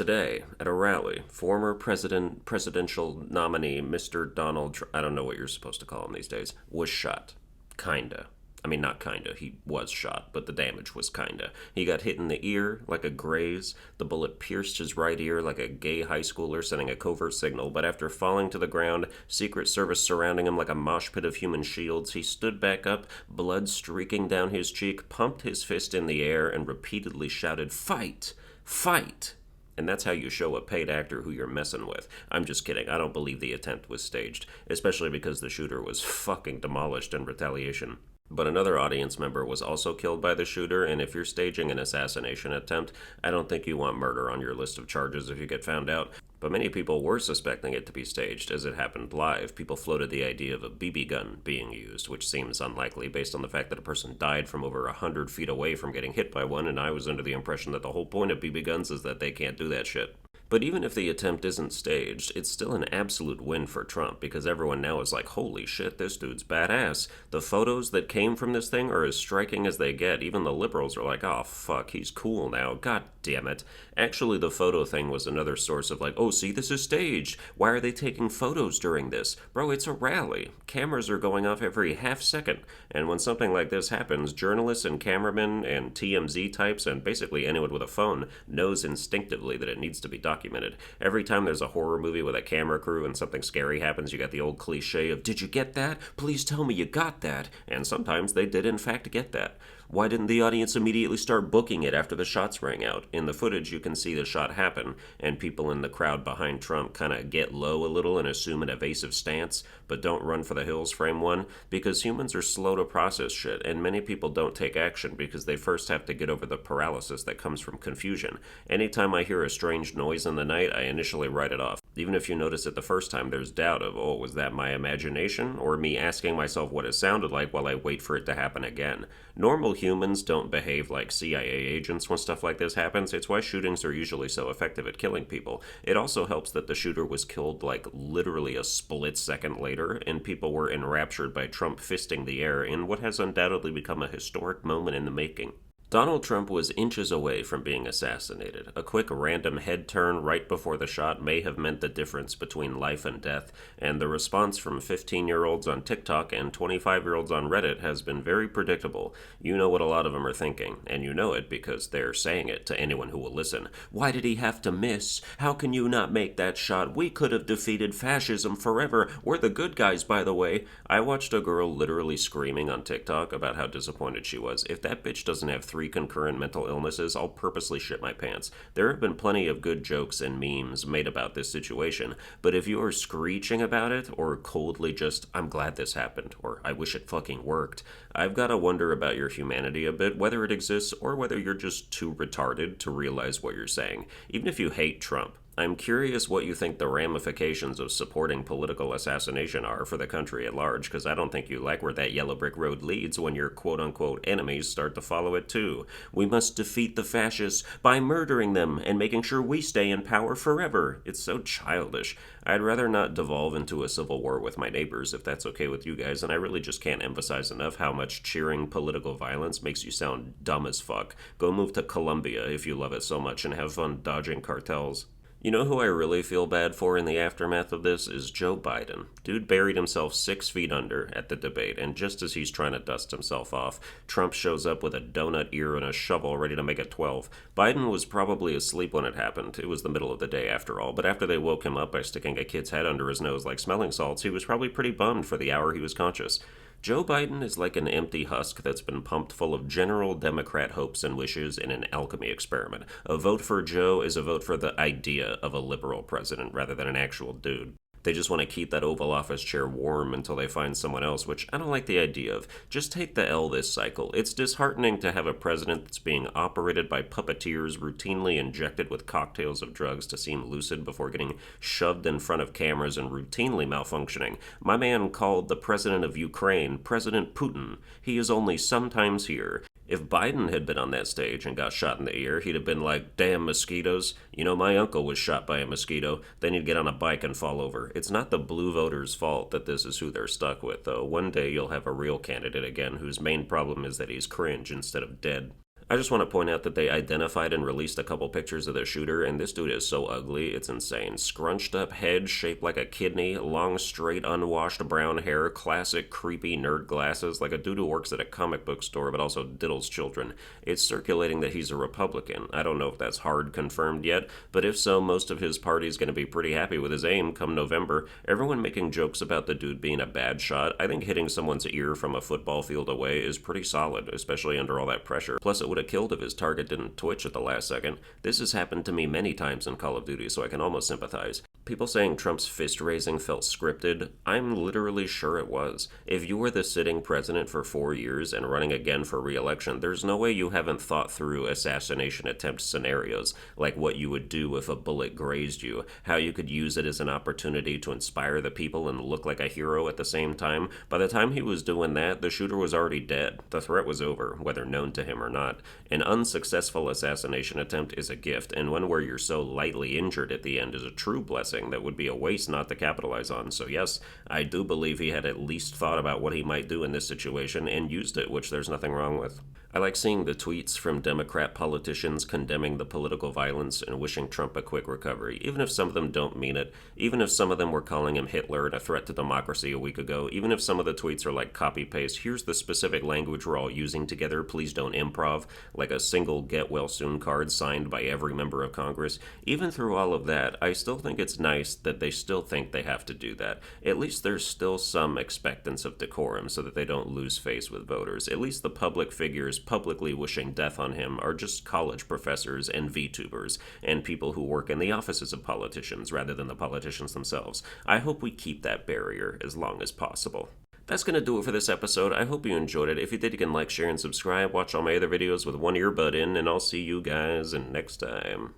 Today, at a rally, former presidential nominee Mr. Donald Trump, I don't know what you're supposed to call him these days, was shot. Kinda. I mean, not kinda, he was shot, but the damage was kinda. He got hit in the ear like a graze. The bullet pierced his right ear like a gay high schooler sending a covert signal, but after falling to the ground, Secret Service surrounding him like a mosh pit of human shields, he stood back up, blood streaking down his cheek, pumped his fist in the air, and repeatedly shouted, "Fight! Fight!" And that's how you show a paid actor who you're messing with. I'm just kidding. I don't believe the attempt was staged, especially because the shooter was fucking demolished in retaliation. But another audience member was also killed by the shooter, and if you're staging an assassination attempt, I don't think you want murder on your list of charges if you get found out. But many people were suspecting it to be staged, as it happened live. People floated the idea of a BB gun being used, which seems unlikely based on the fact that a person died from over 100 feet away from getting hit by one, and I was under the impression that the whole point of BB guns is that they can't do that shit. But even if the attempt isn't staged, it's still an absolute win for Trump, because everyone now is like, holy shit, this dude's badass. The photos that came from this thing are as striking as they get. Even the liberals are like, oh fuck, he's cool now, god damn it. Actually, the photo thing was another source of like, oh see, this is staged. Why are they taking photos during this? Bro, it's a rally. Cameras are going off every half second. And when something like this happens, journalists and cameramen and TMZ types and basically anyone with a phone knows instinctively that it needs to be documented. Every time there's a horror movie with a camera crew and something scary happens, you got the old cliche of, did you get that? Please tell me you got that. And sometimes they did in fact get that. Why didn't the audience immediately start booking it after the shots rang out? In the footage, you can see the shot happen, and people in the crowd behind Trump kind of get low a little and assume an evasive stance, but don't run for the hills frame one, because humans are slow to process shit, and many people don't take action because they first have to get over the paralysis that comes from confusion. Anytime I hear a strange noise in the night, I initially write it off. Even if you notice it the first time, there's doubt of, oh, was that my imagination? Or me asking myself what it sounded like while I wait for it to happen again. Normal humans don't behave like CIA agents when stuff like this happens. It's why shootings are usually so effective at killing people. It also helps that the shooter was killed like literally a split second later, and people were enraptured by Trump fisting the air in what has undoubtedly become a historic moment in the making. Donald Trump was inches away from being assassinated. A quick random head turn right before the shot may have meant the difference between life and death, and the response from 15-year-olds on TikTok and 25-year-olds on Reddit has been very predictable. You know what a lot of them are thinking, and you know it because they're saying it to anyone who will listen. Why did he have to miss? How can you not make that shot? We could have defeated fascism forever. We're the good guys, by the way. I watched a girl literally screaming on TikTok about how disappointed she was. If that bitch doesn't have three concurrent mental illnesses, I'll purposely shit my pants. There have been plenty of good jokes and memes made about this situation, but if you're screeching about it, or coldly just, I'm glad this happened, or I wish it fucking worked, I've gotta wonder about your humanity a bit, whether it exists or whether you're just too retarded to realize what you're saying. Even if you hate Trump, I'm curious what you think the ramifications of supporting political assassination are for the country at large, because I don't think you like where that yellow brick road leads when your quote-unquote enemies start to follow it too. We must defeat the fascists by murdering them and making sure we stay in power forever. It's so childish. I'd rather not devolve into a civil war with my neighbors if that's okay with you guys, and I really just can't emphasize enough how much cheering political violence makes you sound dumb as fuck. Go move to Colombia if you love it so much and have fun dodging cartels. You know who I really feel bad for in the aftermath of this is Joe Biden. Dude buried himself 6 feet under at the debate, and just as he's trying to dust himself off, Trump shows up with a donut ear and a shovel ready to make it 12. Biden was probably asleep when it happened. It was the middle of the day after all, but after they woke him up by sticking a kid's head under his nose like smelling salts, he was probably pretty bummed for the hour he was conscious. Joe Biden is like an empty husk that's been pumped full of general Democrat hopes and wishes in an alchemy experiment. A vote for Joe is a vote for the idea of a liberal president rather than an actual dude. They just want to keep that Oval Office chair warm until they find someone else, which I don't like the idea of. Just take the L this cycle. It's disheartening to have a president that's being operated by puppeteers, routinely injected with cocktails of drugs to seem lucid before getting shoved in front of cameras and routinely malfunctioning. My man called the president of Ukraine President Putin. He is only sometimes here. If Biden had been on that stage and got shot in the ear, he'd have been like, damn mosquitoes. You know, my uncle was shot by a mosquito. Then he'd get on a bike and fall over. It's not the blue voters' fault that this is who they're stuck with, though. One day you'll have a real candidate again whose main problem is that he's cringe instead of dead. I just want to point out that they identified and released a couple pictures of the shooter, and this dude is so ugly, it's insane. Scrunched up head shaped like a kidney, long, straight, unwashed brown hair, classic creepy nerd glasses, like a dude who works at a comic book store but also diddles children. It's circulating that he's a Republican. I don't know if that's hard confirmed yet, but if so, most of his party's going to be pretty happy with his aim come November. Everyone making jokes about the dude being a bad shot. I think hitting someone's ear from a football field away is pretty solid, especially under all that pressure. Plus, it would have killed if his target didn't twitch at the last second. This has happened to me many times in Call of Duty, so I can almost sympathize. People saying Trump's fist raising felt scripted, I'm literally sure it was. If you were the sitting president for 4 years and running again for re-election, there's no way you haven't thought through assassination attempt scenarios, like what you would do if a bullet grazed you, how you could use it as an opportunity to inspire the people and look like a hero at the same time. By the time he was doing that, the shooter was already dead. The threat was over, whether known to him or not. An unsuccessful assassination attempt is a gift, and one where you're so lightly injured at the end is a true blessing that would be a waste not to capitalize on. So yes, I do believe he had at least thought about what he might do in this situation and used it, which there's nothing wrong with. I like seeing the tweets from Democrat politicians condemning the political violence and wishing Trump a quick recovery, even if some of them don't mean it, even if some of them were calling him Hitler and a threat to democracy a week ago, even if some of the tweets are like copy-paste, here's the specific language we're all using together, please don't improv, like a single get-well-soon card signed by every member of Congress. Even through all of that, I still think it's nice that they still think they have to do that. At least there's still some expectance of decorum so that they don't lose face with voters. At least the public figures publicly wishing death on him are just college professors and VTubers and people who work in the offices of politicians rather than the politicians themselves. I hope we keep that barrier as long as possible. That's going to do it for this episode. I hope you enjoyed it. If you did, you can like, share, and subscribe. Watch all my other videos with one earbud in, and I'll see you guys next time.